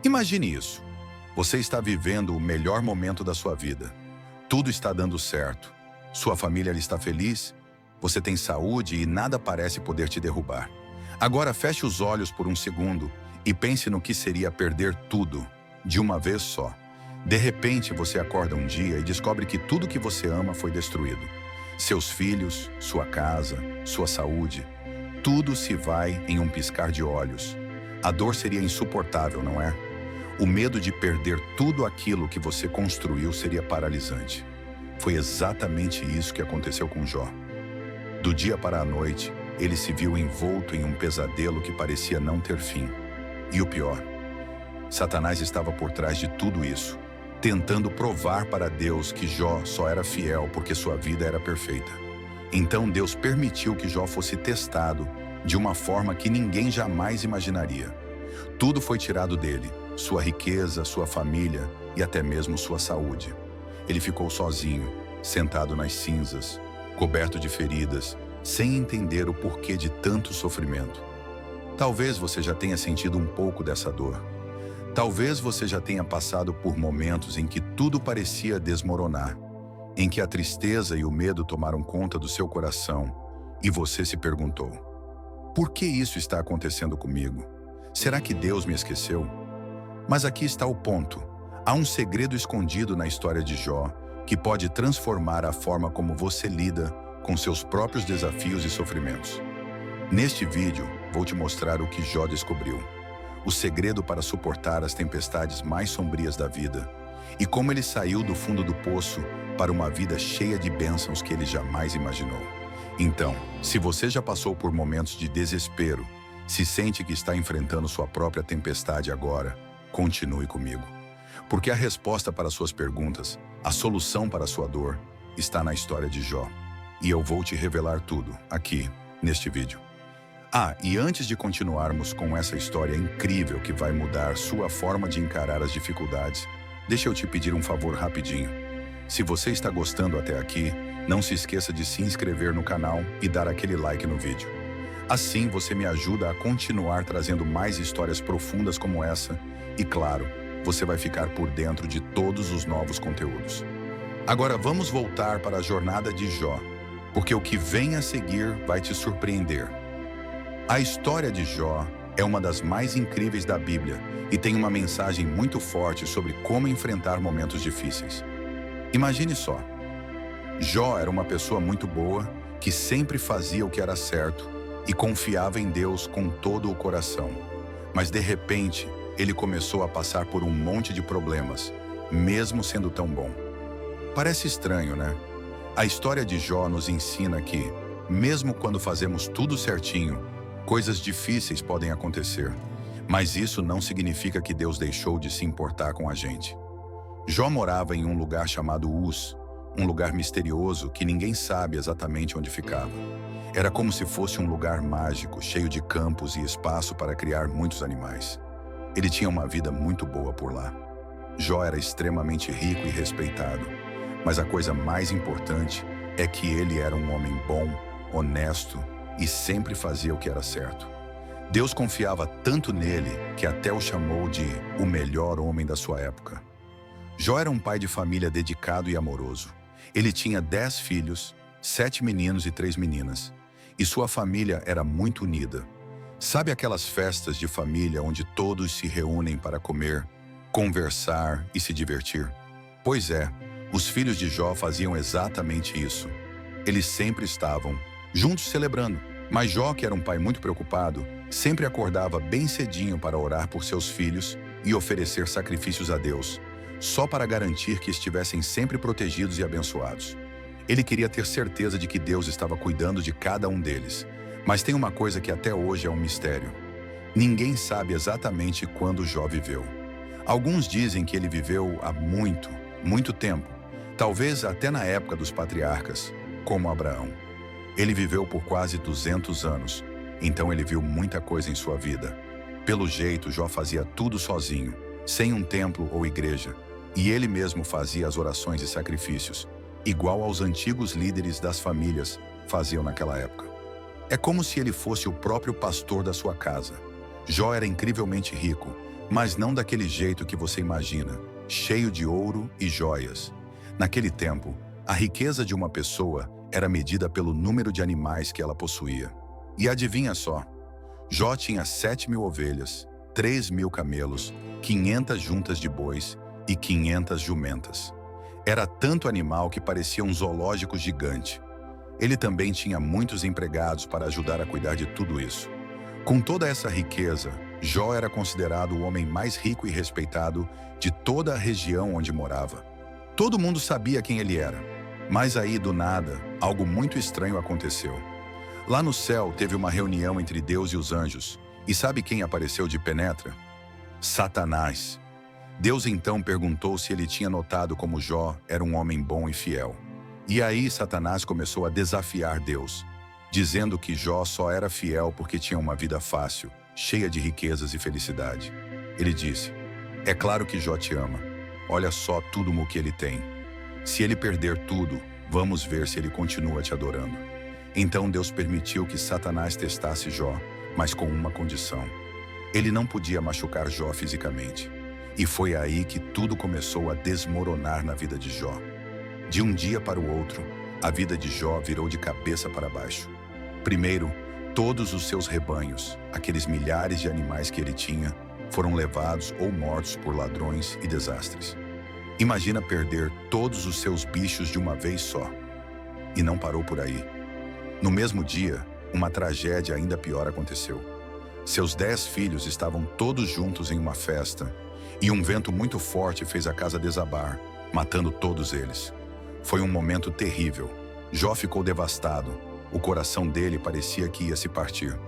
Imagine isso. Você está vivendo o melhor momento da sua vida. Tudo está dando certo. Sua família está feliz, você tem saúde e nada parece poder te derrubar. Agora feche os olhos por um segundo e pense no que seria perder tudo, de uma vez só. De repente você acorda um dia e descobre que tudo que você ama foi destruído. Seus filhos, sua casa, sua saúde, tudo se vai em um piscar de olhos. A dor seria insuportável, não é? O medo de perder tudo aquilo que você construiu seria paralisante. Foi exatamente isso que aconteceu com Jó. Do dia para a noite, ele se viu envolto em um pesadelo que parecia não ter fim. E o pior, Satanás estava por trás de tudo isso, tentando provar para Deus que Jó só era fiel porque sua vida era perfeita. Então Deus permitiu que Jó fosse testado de uma forma que ninguém jamais imaginaria. Tudo foi tirado dele, sua riqueza, sua família e até mesmo sua saúde. Ele ficou sozinho, sentado nas cinzas, coberto de feridas, sem entender o porquê de tanto sofrimento. Talvez você já tenha sentido um pouco dessa dor. Talvez você já tenha passado por momentos em que tudo parecia desmoronar, em que a tristeza e o medo tomaram conta do seu coração e você se perguntou: por que isso está acontecendo comigo? Será que Deus me esqueceu? Mas aqui está o ponto. Há um segredo escondido na história de Jó que pode transformar a forma como você lida com seus próprios desafios e sofrimentos. Neste vídeo, vou te mostrar o que Jó descobriu, o segredo para suportar as tempestades mais sombrias da vida e como ele saiu do fundo do poço para uma vida cheia de bênçãos que ele jamais imaginou. Então, se você já passou por momentos de desespero, se sente que está enfrentando sua própria tempestade agora, continue comigo. Porque a resposta para suas perguntas, a solução para sua dor, está na história de Jó. E eu vou te revelar tudo, aqui, neste vídeo. E antes de continuarmos com essa história incrível que vai mudar sua forma de encarar as dificuldades, deixa eu te pedir um favor rapidinho. Se você está gostando até aqui, não se esqueça de se inscrever no canal e dar aquele like no vídeo. Assim você me ajuda a continuar trazendo mais histórias profundas como essa e, claro, você vai ficar por dentro de todos os novos conteúdos. Agora vamos voltar para a jornada de Jó, porque o que vem a seguir vai te surpreender. A história de Jó é uma das mais incríveis da Bíblia e tem uma mensagem muito forte sobre como enfrentar momentos difíceis. Imagine só. Jó era uma pessoa muito boa, que sempre fazia o que era certo e confiava em Deus com todo o coração. Mas de repente, ele começou a passar por um monte de problemas, mesmo sendo tão bom. Parece estranho, né? A história de Jó nos ensina que, mesmo quando fazemos tudo certinho, coisas difíceis podem acontecer. Mas isso não significa que Deus deixou de se importar com a gente. Jó morava em um lugar chamado Uz, um lugar misterioso que ninguém sabe exatamente onde ficava. Era como se fosse um lugar mágico, cheio de campos e espaço para criar muitos animais. Ele tinha uma vida muito boa por lá. Jó era extremamente rico e respeitado, mas a coisa mais importante é que ele era um homem bom, honesto e sempre fazia o que era certo. Deus confiava tanto nele que até o chamou de o melhor homem da sua época. Jó era um pai de família dedicado e amoroso. Ele tinha 10 filhos, 7 meninos e 3 meninas, e sua família era muito unida. Sabe aquelas festas de família onde todos se reúnem para comer, conversar e se divertir? Pois é, os filhos de Jó faziam exatamente isso. Eles sempre estavam juntos celebrando, mas Jó, que era um pai muito preocupado, sempre acordava bem cedinho para orar por seus filhos e oferecer sacrifícios a Deus, só para garantir que estivessem sempre protegidos e abençoados. Ele queria ter certeza de que Deus estava cuidando de cada um deles. Mas tem uma coisa que até hoje é um mistério. Ninguém sabe exatamente quando Jó viveu. Alguns dizem que ele viveu há muito, muito tempo, talvez até na época dos patriarcas, como Abraão. Ele viveu por quase 200 anos, então ele viu muita coisa em sua vida. Pelo jeito, Jó fazia tudo sozinho, sem um templo ou igreja, e ele mesmo fazia as orações e sacrifícios, igual aos antigos líderes das famílias faziam naquela época. É como se ele fosse o próprio pastor da sua casa. Jó era incrivelmente rico, Mas não daquele jeito que você imagina, cheio de ouro e joias. Naquele tempo, a riqueza de uma pessoa era medida pelo número de animais que ela possuía. E adivinha só, Jó tinha 7.000 ovelhas, 3.000 camelos, 500 juntas de bois e 500 jumentas. Era tanto animal que parecia um zoológico gigante. Ele também tinha muitos empregados para ajudar a cuidar de tudo isso. Com toda essa riqueza, Jó era considerado o homem mais rico e respeitado de toda a região onde morava. Todo mundo sabia quem ele era. Mas aí, do nada, algo muito estranho aconteceu. Lá no céu teve uma reunião entre Deus e os anjos. E sabe quem apareceu de penetra? Satanás. Deus então perguntou se ele tinha notado como Jó era um homem bom e fiel. E aí Satanás começou a desafiar Deus, dizendo que Jó só era fiel porque tinha uma vida fácil, cheia de riquezas e felicidade. Ele disse: "É claro que Jó te ama. Olha só tudo o que ele tem. Se ele perder tudo, vamos ver se ele continua te adorando." Então Deus permitiu que Satanás testasse Jó, mas com uma condição. Ele não podia machucar Jó fisicamente. E foi aí que tudo começou a desmoronar na vida de Jó. De um dia para o outro, a vida de Jó virou de cabeça para baixo. Primeiro, todos os seus rebanhos, aqueles milhares de animais que ele tinha, foram levados ou mortos por ladrões e desastres. Imagina perder todos os seus bichos de uma vez só. E não parou por aí. No mesmo dia, uma tragédia ainda pior aconteceu. Seus 10 filhos estavam todos juntos em uma festa, e um vento muito forte fez a casa desabar, matando todos eles. Foi um momento terrível. Jó ficou devastado. O coração dele parecia que ia se partir.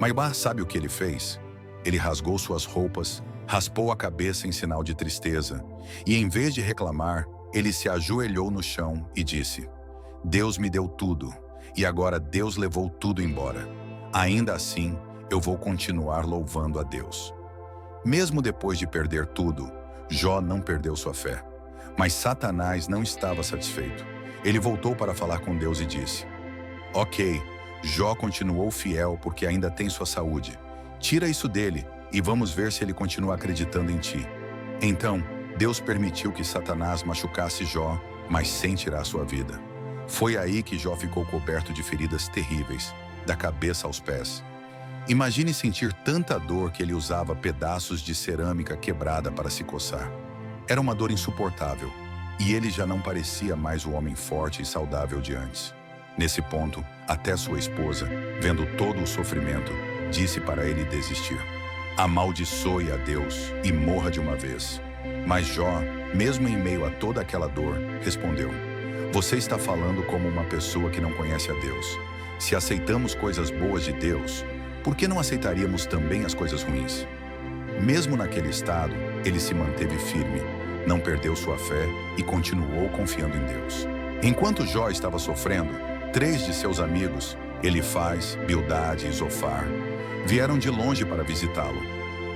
Mas sabe o que ele fez? Ele rasgou suas roupas, raspou a cabeça em sinal de tristeza, e em vez de reclamar, ele se ajoelhou no chão e disse: "Deus me deu tudo, e agora Deus levou tudo embora. Ainda assim, eu vou continuar louvando a Deus." Mesmo depois de perder tudo, Jó não perdeu sua fé. Mas Satanás não estava satisfeito. Ele voltou para falar com Deus e disse: "Ok, Jó continuou fiel porque ainda tem sua saúde. Tira isso dele e vamos ver se ele continua acreditando em ti." Então, Deus permitiu que Satanás machucasse Jó, mas sem tirar sua vida. Foi aí que Jó ficou coberto de feridas terríveis, da cabeça aos pés. Imagine sentir tanta dor que ele usava pedaços de cerâmica quebrada para se coçar. Era uma dor insuportável, e ele já não parecia mais o homem forte e saudável de antes. Nesse ponto, até sua esposa, vendo todo o sofrimento, disse para ele desistir. "Amaldiçoe a Deus e morra de uma vez." Mas Jó, mesmo em meio a toda aquela dor, respondeu: "Você está falando como uma pessoa que não conhece a Deus. Se aceitamos coisas boas de Deus, por que não aceitaríamos também as coisas ruins?" Mesmo naquele estado, ele se manteve firme, não perdeu sua fé e continuou confiando em Deus. Enquanto Jó estava sofrendo, 3 de seus amigos, Elifaz, Bildade e Zofar, vieram de longe para visitá-lo.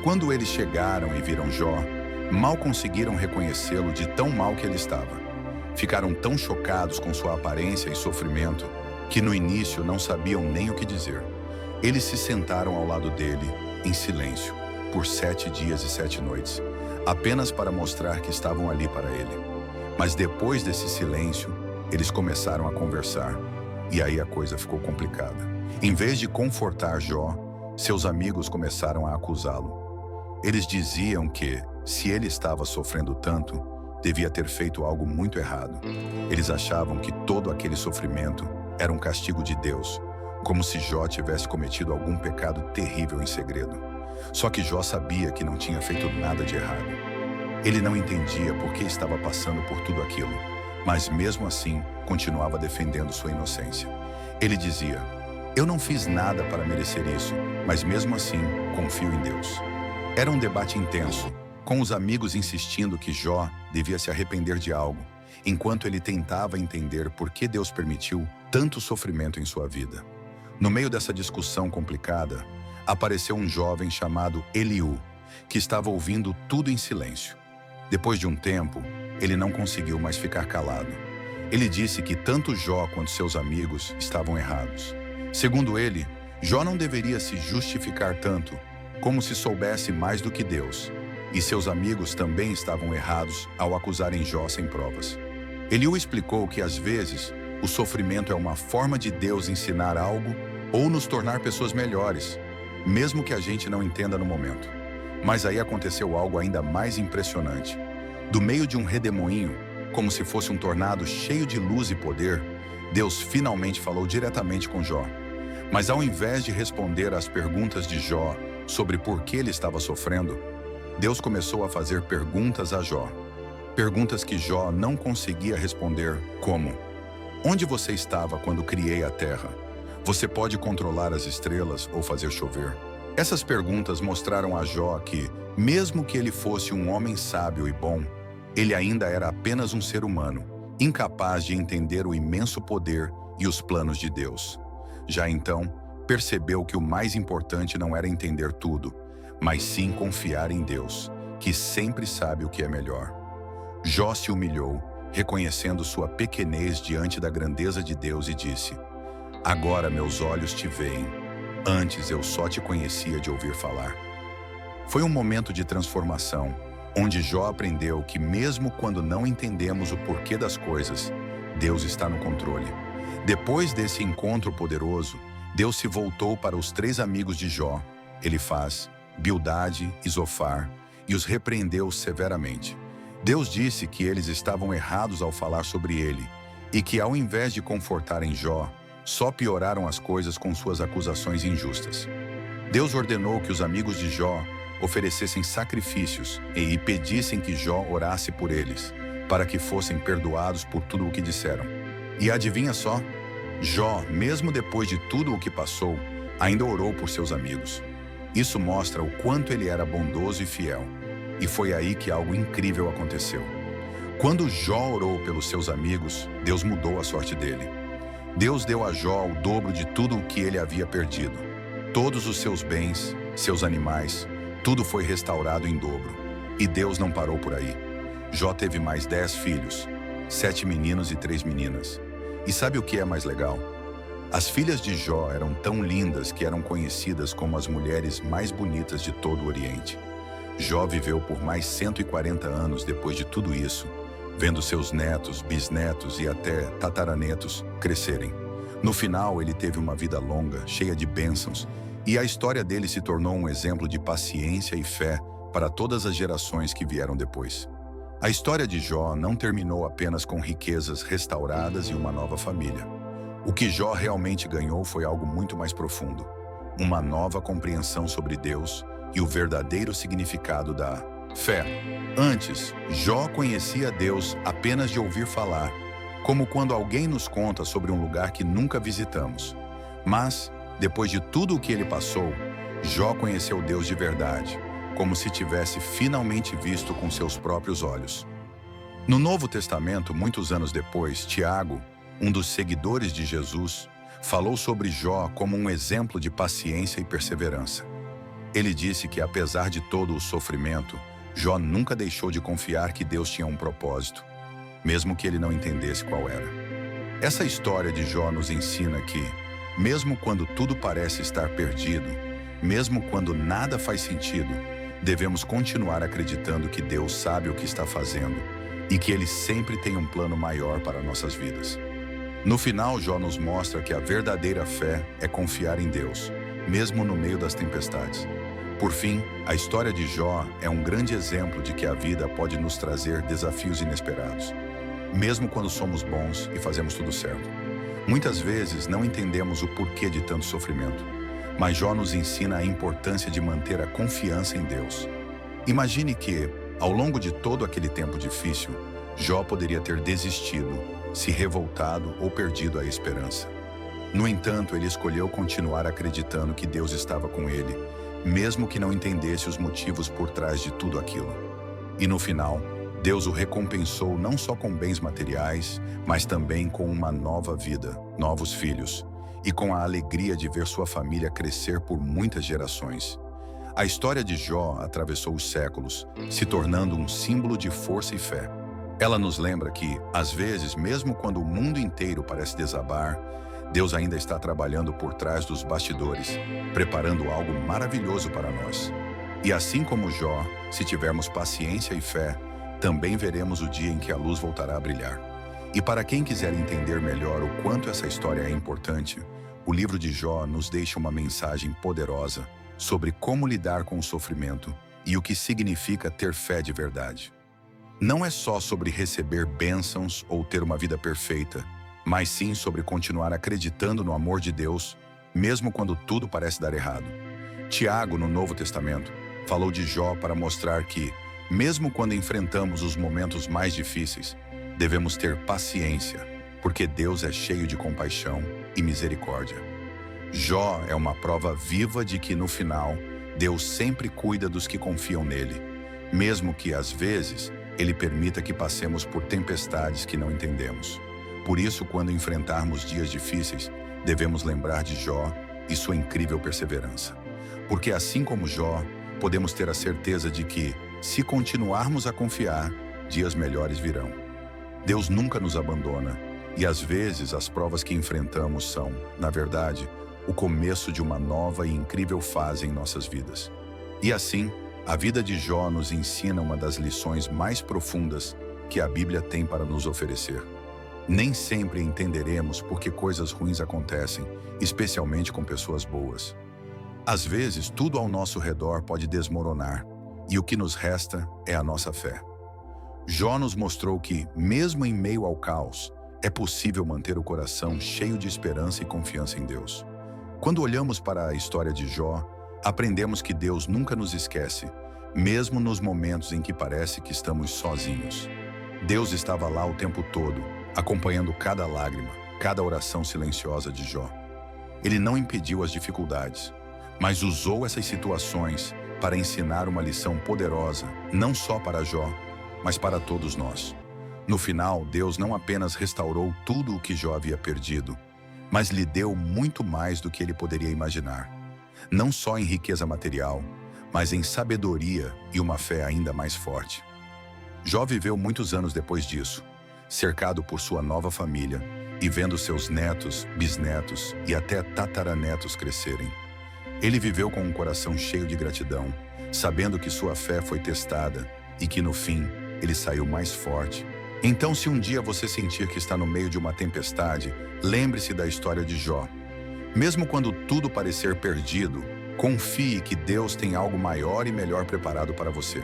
Quando eles chegaram e viram Jó, mal conseguiram reconhecê-lo de tão mal que ele estava. Ficaram tão chocados com sua aparência e sofrimento que no início não sabiam nem o que dizer. Eles se sentaram ao lado dele, em silêncio, por 7 dias e 7 noites, apenas para mostrar que estavam ali para ele. Mas depois desse silêncio, eles começaram a conversar, e aí a coisa ficou complicada. Em vez de confortar Jó, seus amigos começaram a acusá-lo. Eles diziam que, se ele estava sofrendo tanto, devia ter feito algo muito errado. Eles achavam que todo aquele sofrimento era um castigo de Deus, como se Jó tivesse cometido algum pecado terrível em segredo. Só que Jó sabia que não tinha feito nada de errado. Ele não entendia por que estava passando por tudo aquilo, mas mesmo assim continuava defendendo sua inocência. Ele dizia: "Eu não fiz nada para merecer isso, mas mesmo assim confio em Deus." Era um debate intenso, com os amigos insistindo que Jó devia se arrepender de algo, enquanto ele tentava entender por que Deus permitiu tanto sofrimento em sua vida. No meio dessa discussão complicada, apareceu um jovem chamado Eliú, que estava ouvindo tudo em silêncio. Depois de um tempo, ele não conseguiu mais ficar calado. Ele disse que tanto Jó quanto seus amigos estavam errados. Segundo ele, Jó não deveria se justificar tanto, como se soubesse mais do que Deus, e seus amigos também estavam errados ao acusarem Jó sem provas. Eliú explicou que às vezes o sofrimento é uma forma de Deus ensinar algo ou nos tornar pessoas melhores, mesmo que a gente não entenda no momento. Mas aí aconteceu algo ainda mais impressionante. Do meio de um redemoinho, como se fosse um tornado cheio de luz e poder, Deus finalmente falou diretamente com Jó. Mas ao invés de responder às perguntas de Jó sobre por que ele estava sofrendo, Deus começou a fazer perguntas a Jó. Perguntas que Jó não conseguia responder, como: onde você estava quando criei a terra? Você pode controlar as estrelas ou fazer chover? Essas perguntas mostraram a Jó que, mesmo que ele fosse um homem sábio e bom, ele ainda era apenas um ser humano, incapaz de entender o imenso poder e os planos de Deus. Já então, percebeu que o mais importante não era entender tudo, mas sim confiar em Deus, que sempre sabe o que é melhor. Jó se humilhou, reconhecendo sua pequenez diante da grandeza de Deus e disse: agora meus olhos te veem, antes eu só te conhecia de ouvir falar. Foi um momento de transformação, onde Jó aprendeu que mesmo quando não entendemos o porquê das coisas, Deus está no controle. Depois desse encontro poderoso, Deus se voltou para os 3 amigos de Jó, Elifaz, Bildade e Zofar, e os repreendeu severamente. Deus disse que eles estavam errados ao falar sobre ele, e que ao invés de confortarem Jó, só pioraram as coisas com suas acusações injustas. Deus ordenou que os amigos de Jó oferecessem sacrifícios e pedissem que Jó orasse por eles, para que fossem perdoados por tudo o que disseram. E adivinha só? Jó, mesmo depois de tudo o que passou, ainda orou por seus amigos. Isso mostra o quanto ele era bondoso e fiel. E foi aí que algo incrível aconteceu. Quando Jó orou pelos seus amigos, Deus mudou a sorte dele. Deus deu a Jó o dobro de tudo o que ele havia perdido. Todos os seus bens, seus animais, tudo foi restaurado em dobro. E Deus não parou por aí. Jó teve mais 10 filhos, 7 meninos e 3 meninas. E sabe o que é mais legal? As filhas de Jó eram tão lindas que eram conhecidas como as mulheres mais bonitas de todo o Oriente. Jó viveu por mais 140 anos depois de tudo isso, vendo seus netos, bisnetos e até tataranetos crescerem. No final, ele teve uma vida longa, cheia de bênçãos, e a história dele se tornou um exemplo de paciência e fé para todas as gerações que vieram depois. A história de Jó não terminou apenas com riquezas restauradas e uma nova família. O que Jó realmente ganhou foi algo muito mais profundo, uma nova compreensão sobre Deus e o verdadeiro significado da fé. Antes, Jó conhecia Deus apenas de ouvir falar, como quando alguém nos conta sobre um lugar que nunca visitamos. Mas, depois de tudo o que ele passou, Jó conheceu Deus de verdade, como se tivesse finalmente visto com seus próprios olhos. No Novo Testamento, muitos anos depois, Tiago, um dos seguidores de Jesus, falou sobre Jó como um exemplo de paciência e perseverança. Ele disse que, apesar de todo o sofrimento, Jó nunca deixou de confiar que Deus tinha um propósito, mesmo que ele não entendesse qual era. Essa história de Jó nos ensina que, mesmo quando tudo parece estar perdido, mesmo quando nada faz sentido, devemos continuar acreditando que Deus sabe o que está fazendo e que Ele sempre tem um plano maior para nossas vidas. No final, Jó nos mostra que a verdadeira fé é confiar em Deus, mesmo no meio das tempestades. Por fim, a história de Jó é um grande exemplo de que a vida pode nos trazer desafios inesperados, mesmo quando somos bons e fazemos tudo certo. Muitas vezes não entendemos o porquê de tanto sofrimento, mas Jó nos ensina a importância de manter a confiança em Deus. Imagine que, ao longo de todo aquele tempo difícil, Jó poderia ter desistido, se revoltado ou perdido a esperança. No entanto, ele escolheu continuar acreditando que Deus estava com ele, mesmo que não entendesse os motivos por trás de tudo aquilo. E no final, Deus o recompensou não só com bens materiais, mas também com uma nova vida, novos filhos, e com a alegria de ver sua família crescer por muitas gerações. A história de Jó atravessou os séculos, se tornando um símbolo de força e fé. Ela nos lembra que, às vezes, mesmo quando o mundo inteiro parece desabar, Deus ainda está trabalhando por trás dos bastidores, preparando algo maravilhoso para nós. E assim como Jó, se tivermos paciência e fé, também veremos o dia em que a luz voltará a brilhar. E para quem quiser entender melhor o quanto essa história é importante, o livro de Jó nos deixa uma mensagem poderosa sobre como lidar com o sofrimento e o que significa ter fé de verdade. Não é só sobre receber bênçãos ou ter uma vida perfeita, mas sim sobre continuar acreditando no amor de Deus, mesmo quando tudo parece dar errado. Tiago, no Novo Testamento, falou de Jó para mostrar que, mesmo quando enfrentamos os momentos mais difíceis, devemos ter paciência, porque Deus é cheio de compaixão e misericórdia. Jó é uma prova viva de que, no final, Deus sempre cuida dos que confiam nele, mesmo que, às vezes, Ele permita que passemos por tempestades que não entendemos. Por isso, quando enfrentarmos dias difíceis, devemos lembrar de Jó e sua incrível perseverança. Porque, assim como Jó, podemos ter a certeza de que, se continuarmos a confiar, dias melhores virão. Deus nunca nos abandona, e às vezes as provas que enfrentamos são, na verdade, o começo de uma nova e incrível fase em nossas vidas. E assim, a vida de Jó nos ensina uma das lições mais profundas que a Bíblia tem para nos oferecer. Nem sempre entenderemos por que coisas ruins acontecem, especialmente com pessoas boas. Às vezes, tudo ao nosso redor pode desmoronar, e o que nos resta é a nossa fé. Jó nos mostrou que, mesmo em meio ao caos, é possível manter o coração cheio de esperança e confiança em Deus. Quando olhamos para a história de Jó, aprendemos que Deus nunca nos esquece, mesmo nos momentos em que parece que estamos sozinhos. Deus estava lá o tempo todo, acompanhando cada lágrima, cada oração silenciosa de Jó. Ele não impediu as dificuldades, mas usou essas situações para ensinar uma lição poderosa, não só para Jó, mas para todos nós. No final, Deus não apenas restaurou tudo o que Jó havia perdido, mas lhe deu muito mais do que ele poderia imaginar. Não só em riqueza material, mas em sabedoria e uma fé ainda mais forte. Jó viveu muitos anos depois disso, cercado por sua nova família e vendo seus netos, bisnetos e até tataranetos crescerem. Ele viveu com um coração cheio de gratidão, sabendo que sua fé foi testada e que, no fim, ele saiu mais forte. Então, se um dia você sentir que está no meio de uma tempestade, lembre-se da história de Jó. Mesmo quando tudo parecer perdido, confie que Deus tem algo maior e melhor preparado para você.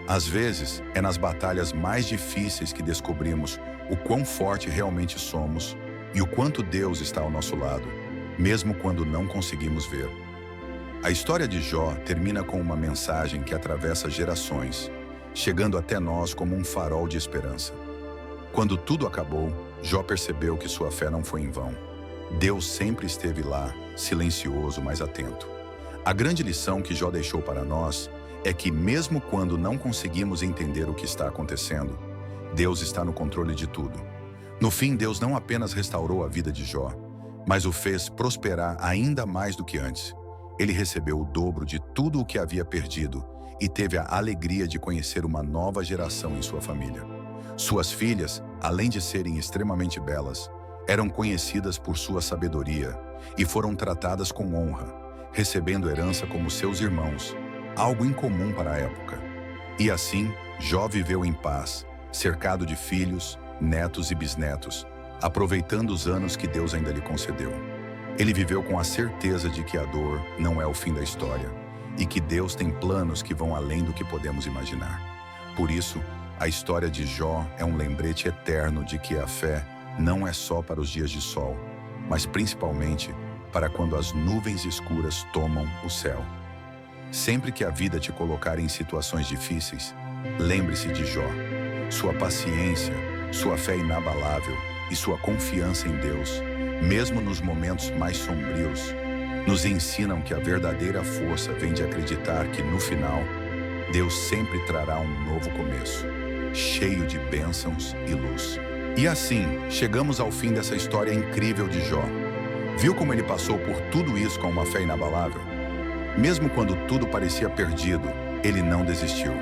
Às vezes, é nas batalhas mais difíceis que descobrimos o quão forte realmente somos e o quanto Deus está ao nosso lado, mesmo quando não conseguimos ver. A história de Jó termina com uma mensagem que atravessa gerações, chegando até nós como um farol de esperança. Quando tudo acabou, Jó percebeu que sua fé não foi em vão. Deus sempre esteve lá, silencioso, mas atento. A grande lição que Jó deixou para nós é que, mesmo quando não conseguimos entender o que está acontecendo, Deus está no controle de tudo. No fim, Deus não apenas restaurou a vida de Jó, mas o fez prosperar ainda mais do que antes. Ele recebeu o dobro de tudo o que havia perdido e teve a alegria de conhecer uma nova geração em sua família. Suas filhas, além de serem extremamente belas, eram conhecidas por sua sabedoria e foram tratadas com honra, recebendo herança como seus irmãos, algo incomum para a época. E assim, Jó viveu em paz, cercado de filhos, netos e bisnetos, aproveitando os anos que Deus ainda lhe concedeu. Ele viveu com a certeza de que a dor não é o fim da história e que Deus tem planos que vão além do que podemos imaginar. Por isso, a história de Jó é um lembrete eterno de que a fé não é só para os dias de sol, mas principalmente para quando as nuvens escuras tomam o céu. Sempre que a vida te colocar em situações difíceis, lembre-se de Jó. Sua paciência, sua fé inabalável e sua confiança em Deus, mesmo nos momentos mais sombrios, nos ensinam que a verdadeira força vem de acreditar que, no final, Deus sempre trará um novo começo, cheio de bênçãos e luz. E assim, chegamos ao fim dessa história incrível de Jó. Viu como ele passou por tudo isso com uma fé inabalável? Mesmo quando tudo parecia perdido, ele não desistiu.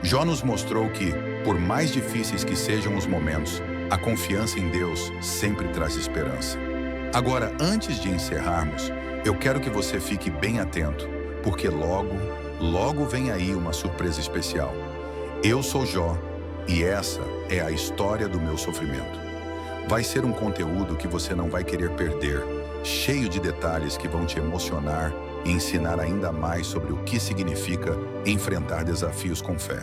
Jó nos mostrou que, por mais difíceis que sejam os momentos, a confiança em Deus sempre traz esperança. Agora, antes de encerrarmos, eu quero que você fique bem atento, porque logo, Logo vem aí uma surpresa especial. Eu sou Jó e essa é a história do meu sofrimento. Vai ser um conteúdo que você não vai querer perder, cheio de detalhes que vão te emocionar e ensinar ainda mais sobre o que significa enfrentar desafios com fé.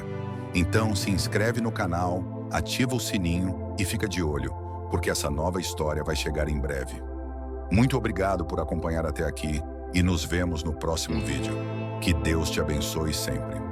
Então se inscreve no canal, ativa o sininho e fica de olho, porque essa nova história vai chegar em breve. Muito obrigado por acompanhar até aqui e nos vemos no próximo vídeo. Que Deus te abençoe sempre.